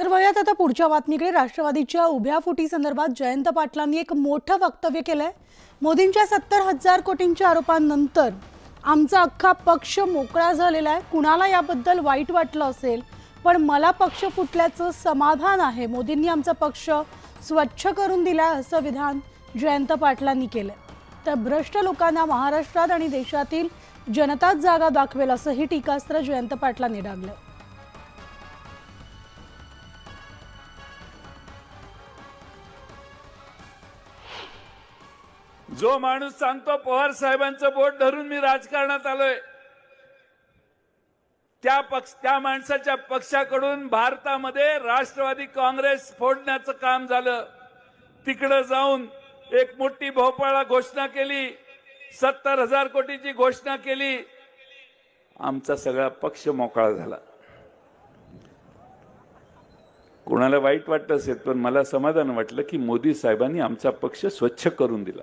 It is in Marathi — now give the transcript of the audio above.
तर वयात आता पुढच्या बातमीकडे राष्ट्रवादीच्या उभ्या फुटी संदर्भात जयंत पाटलांनी एक मोठं वक्तव्य केलंय। मोदींच्या 70,000 कोटींच्या आरोपांनंतर आमचा अख्खा पक्ष मोकळा झालेला आहे। कुणाला याबद्दल वाईट वाटलं असेल, पण मला पक्ष फुटल्याचं समाधान आहे। मोदींनी आमचा पक्ष स्वच्छ करून दिला असं विधान जयंत पाटलांनी केलंय। तर भ्रष्ट लोकांना महाराष्ट्रात आणि देशातील जनताच जागा दाखवेल असंही टीकास्त्र जयंत पाटलांनी डागलं। जो माणूस सांगतो पवार साहेबांचं बोट धरून मी राजकारणात आलोय, त्या माणसाच्या पक्षाकडून भारतामध्ये राष्ट्रवादी काँग्रेस फोडण्याचं काम झालं। तिकडे जाऊन एक मोठी भोपाळा घोषणा केली, 70,000 कोटीची घोषणा केली, आमचा सगळा पक्ष मोकळा झाला। कोणाला वाईट वाटत असेल, पण मला समाधान वाटलं की मोदी साहेबांनी आमचा पक्ष स्वच्छ करून दिला।